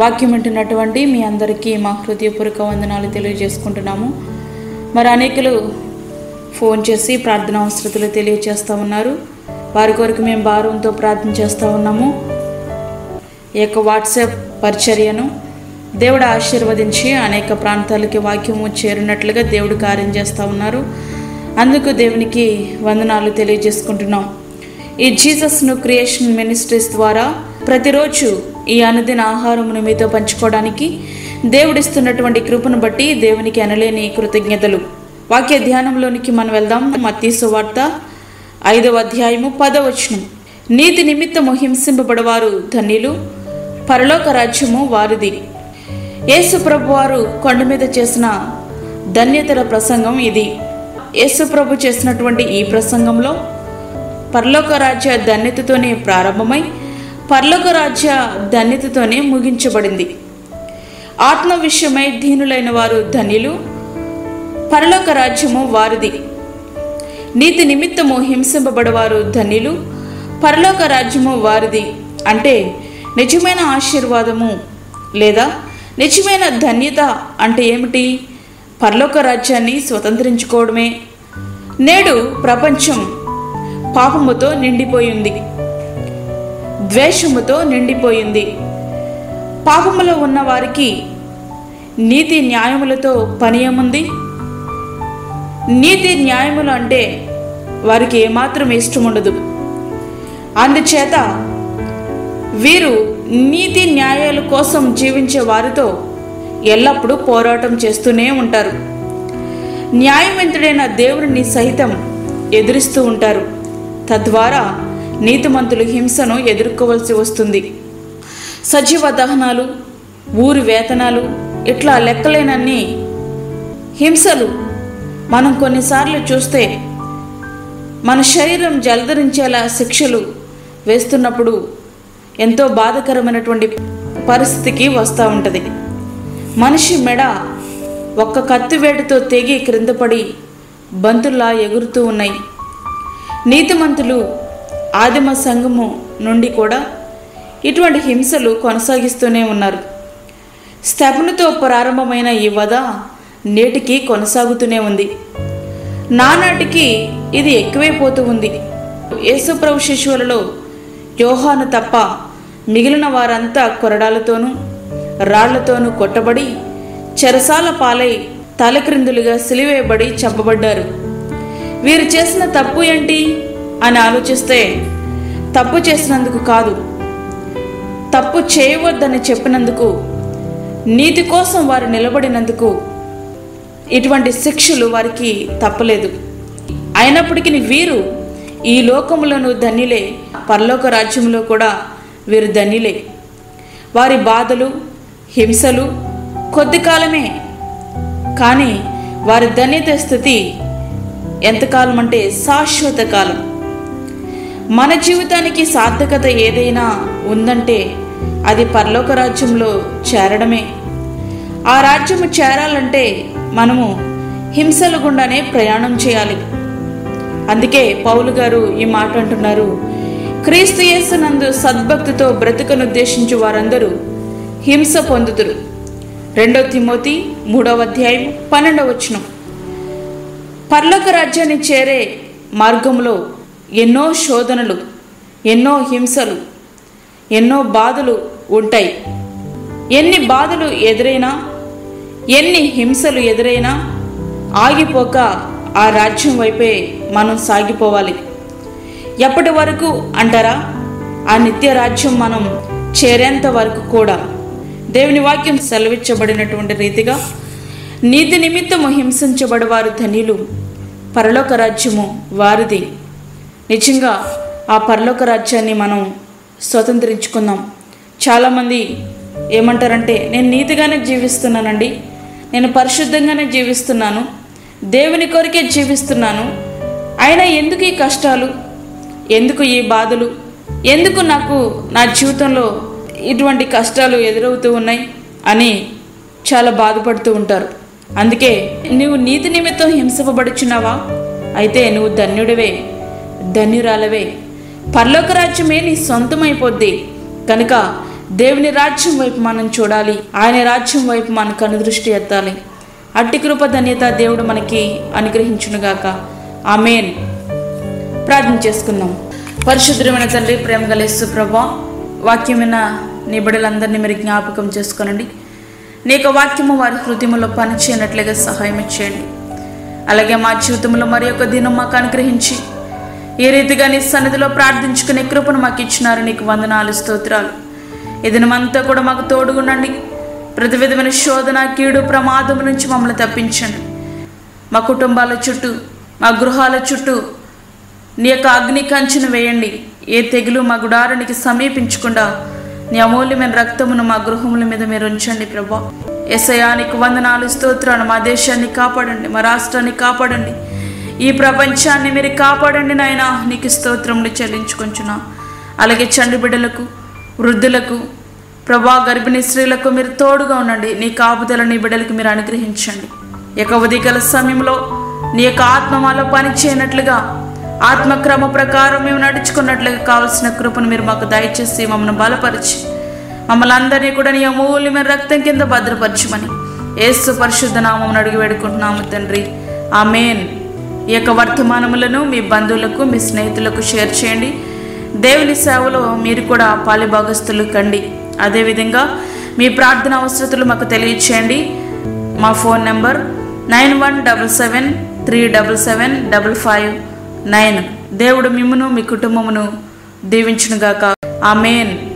వాక్యం వింటున్నటువంటి మీ అందరికీ మా హృదయపూర్వక వందనాలు తెలియజేసుకుంటున్నాము. మరి అనేకులు ఫోన్ చేసి ప్రార్థన అవసరతలు తెలియజేస్తూ ఉన్నారు. వారి కొరకు మేము భారంతో ప్రార్థన చేస్తూ ఉన్నాము. ఈ యొక్క వాట్సాప్ పరిచర్యను దేవుడు ఆశీర్వదించి అనేక ప్రాంతాలకి వాక్యము చేరినట్లుగా దేవుడు కార్యం చేస్తూ ఉన్నారు. అందుకు దేవునికి వందనాలు తెలియజేసుకుంటున్నాం. ఈ జీసస్ న్యూ క్రియేషన్ మినిస్ట్రీస్ ద్వారా ప్రతిరోజు ఈ అనుదిన ఆహారమును మీతో పంచుకోవడానికి దేవుడిస్తున్నటువంటి కృపను బట్టి దేవునికి అనలేని కృతజ్ఞతలు. వాక్య ధ్యానంలోనికి మనం వెళ్దాం. మత్తయి సువార్త 5వ అధ్యాయము 10వ వచనం. నీతి నిమిత్తము హింసింపబడవారు ధన్యులు, పరలోక రాజ్యము వారిది. యేసు ప్రభు వారు కొండ మీద చేసిన ధన్యతల ప్రసంగం ఇది. యేసు ప్రభు చేసినటువంటి ఈ ప్రసంగంలో పరలోక రాజ్య ధన్యతతోనే ప్రారంభమై పరలోక రాజ్య ధన్యతతోనే ముగించబడింది. ఆత్మ విషయమై దీనులైన వారు ధన్యులు, పరలోక రాజ్యము వారిది. నీతి నిమిత్తము హింసింపబడవారు ధన్యులు, పరలోక రాజ్యము వారిది. అంటే నిజమైన ఆశీర్వాదము లేదా నిజమైన ధన్యత అంటే ఏమిటి? పరలోక రాజ్యాన్ని స్వతంత్రించుకోవడమే. నేడు ప్రపంచం పాపముతో నిండిపోయింది, ద్వేషముతో నిండిపోయింది. పాపములో ఉన్న వారికి నీతి న్యాయములతో పని ఏముంది? నీతి న్యాయములు అంటే వారికి ఏమాత్రం ఇష్టం ఉండదు. అందుచేత వీరు నీతి న్యాయాల కోసం జీవించే వారితో ఎల్లప్పుడూ పోరాటం చేస్తూనే ఉంటారు. న్యాయవంతుడైన దేవుడిని సైతం ఎదురిస్తూ ఉంటారు. తద్వారా నీతిమంతులు హింసను ఎదుర్కోవలసి వస్తుంది. సజీవ దహనాలు, ఊరి వేతనాలు, ఇట్లా లెక్కలేనన్ని హింసలు మనం కొన్నిసార్లు చూస్తే మన శరీరం జలధరించేలా శిక్షలు వేస్తున్నప్పుడు ఎంతో బాధాకరమైనటువంటి పరిస్థితికి వస్తూ ఉంటుంది. మనిషి మెడ ఒక్క కత్తివేటుతో తెగి క్రిందపడి బంతుల్లా ఎగురుతూ ఉన్నాయి. నీతిమంతులు ఆదిమ సంఘము నుండి కూడా ఇటువంటి హింసలు కొనసాగిస్తూనే ఉన్నారు. స్తెఫనుతో ప్రారంభమైన ఈ వధ నేటికి కొనసాగుతూనే ఉంది. నానాటికి ఇది ఎక్కువైపోతూ ఉంది. యేసుప్రభు శిష్యులలో యోహాను తప్ప మిగిలిన వారంతా కొరడాలతోనూ రాళ్లతోనూ కొట్టబడి చెరసాల పాలై తలక్రిందులుగా సిలివేయబడి చంపబడ్డారు. వీరు చేసిన తప్పు ఏంటి అని ఆలోచిస్తే తప్పు చేసినందుకు కాదు, తప్పు చేయవద్దని చెప్పినందుకు, నీతి కోసం వారు నిలబడినందుకు ఇటువంటి శిక్షలు వారికి తప్పలేదు. అయినప్పటికీ వీరు ఈ లోకములను ధన్యులే, పరలోక రాజ్యంలో కూడా వీరు ధన్యులే. వారి బాధలు హింసలు కొద్ది కాలమే, కానీ వారి ధన్యత స్థితి ఎంతకాలం అంటే శాశ్వత కాలం. మన జీవితానికి సార్థకత ఏదైనా ఉందంటే అది పరలోక రాజ్యంలో చేరడమే. ఆ రాజ్యము చేరాలంటే మనము హింసల గుండానే ప్రయాణం చేయాలి. అందుకే పౌలు గారు ఈ మాట అంటున్నారు, క్రీస్తు యేసునందు సద్భక్తితో బ్రతుకనుద్దేశించు వారందరూ హింస పొందుదురు. 2 తిమోతి 3వ అధ్యాయం 12వ వచనం. పరలోక రాజ్యాన్ని చేరే మార్గంలో ఎన్నో శోధనలు, ఎన్నో హింసలు, ఎన్నో బాధలు ఉంటాయి. ఎన్ని బాధలు ఎదురైనా, ఎన్ని హింసలు ఎదురైనా ఆగిపోక ఆ రాజ్యం వైపే మనం సాగిపోవాలి. ఎప్పటి వరకు అంటారా? ఆ నిత్య రాజ్యం మనం చేరేంత వరకు కూడా. దేవుని వాక్యం సెలవిచ్చబడినటువంటి రీతిగా నీతి నిమిత్తము హింసించబడవారు ధన్యులు, పరలోక రాజ్యము వారిది. నిజంగా ఆ పరలోక రాజ్యాన్ని మనం స్వతంత్రించుకుందాం. చాలామంది ఏమంటారంటే, నేను నీతిగానే జీవిస్తున్నానండి, నేను పరిశుద్ధంగానే జీవిస్తున్నాను, దేవుని కొరకే జీవిస్తున్నాను, అయినా ఎందుకు ఈ కష్టాలు, ఎందుకు ఈ బాధలు, ఎందుకు నాకు నా జీవితంలో ఇటువంటి కష్టాలు ఎదురవుతూ ఉన్నాయి అని చాలా బాధపడుతూ ఉంటారు. అందుకే నువ్వు నీతి నిమిత్తం హింసింపబడుచున్నావా? అయితే నువ్వు ధన్యుడివే, ధన్యురాలవే. పరలోక రాజ్యమే నీ సొంతమైపోద్ది. కనుక దేవుని రాజ్యం వైపు మనం చూడాలి. ఆయన రాజ్యం వైపు మన కనుదృష్టి ఎత్తాలి. అట్టి కృప ధన్యత దేవుడు మనకి అనుగ్రహించునుగాక. ఆమేన్. ప్రార్థన చేసుకుందాం. పరిశుద్ధమైన తండ్రి, ప్రేమ గల యేసు ప్రభువా, వాక్యమైన నీ బిడ్డలందరినీ మీరు జ్ఞాపకం చేసుకోనండి. నీ యొక్క వాక్యము వారి హృదయంలో పనిచేయనట్లుగా సహాయం చేయండి. అలాగే మా జీవితంలో మరి ఒక దినం మాకు అనుగ్రహించి ఏ రీతిగా నీ సన్నిధిలో ప్రార్థించుకునే కృపను మాకు ఇచ్చినారు. నీకు వందనాలు, స్తోత్రాలు. ఈ దినమంతా కూడా మాకు తోడుగుండండి. ప్రతి విధమైన శోధన, కీడు, ప్రమాదం నుంచి మమ్మల్ని తప్పించండి. మా కుటుంబాల చుట్టూ, మా గృహాల చుట్టూ నీ యొక్క అగ్ని కంచెను వేయండి. ఏ తెగులు మా గుడారానికి సమీపించకుండా నీ అమూల్యమైన రక్తమును మా గృహముల మీద మీరు ఉంచండి ప్రభా. యేసయ్యా, నీకు వందనాలు, స్తోత్రాలు. మా దేశాన్ని కాపాడండి, మా రాష్ట్రాన్ని కాపాడండి, ఈ ప్రపంచాన్ని మీరు కాపాడండి నాయనా. నీకు స్తోత్రములు చెల్లించుకొంచున్నా. అలాగే చండి బిడ్డలకు, వృద్ధులకు ప్రభా, గర్భిణీ స్త్రీలకు మీరు తోడుగా ఉండండి. నీ కాపుదల నీ బిడ్డలకు మీరు అనుగ్రహించండి. యొక్క ఉదయకాల సమయంలో నీ యొక్క ఆత్మ మాలో పని చేయనట్లుగా, ఆత్మక్రమ ప్రకారం మేము నడుచుకున్నట్లుగా కావలసిన కృపను మీరు మాకు దయచేసి మమ్మల్ని బలపరిచి మమ్మల్ని అందరినీ కూడా నీ అమూల్యమైన రక్తం కింద భద్రపరచమని యేసు పరిశుద్ధ నామమున అడిగి వేడుకుంటున్నాము తండ్రి. ఆమేన్. ఈ యొక్క వర్తమానములను మీ బంధువులకు, మీ స్నేహితులకు షేర్ చేయండి. దేవుని సేవలో మీరు కూడా పాలిభాగస్తులు కండి. అదేవిధంగా మీ ప్రార్థన అవసరతలు మాకు తెలియచేయండి. మా ఫోన్ నెంబర్ 9177377559. దేవుడు మిమ్మును, మీ కుటుంబమును దీవించునుగాక. ఆమేన్.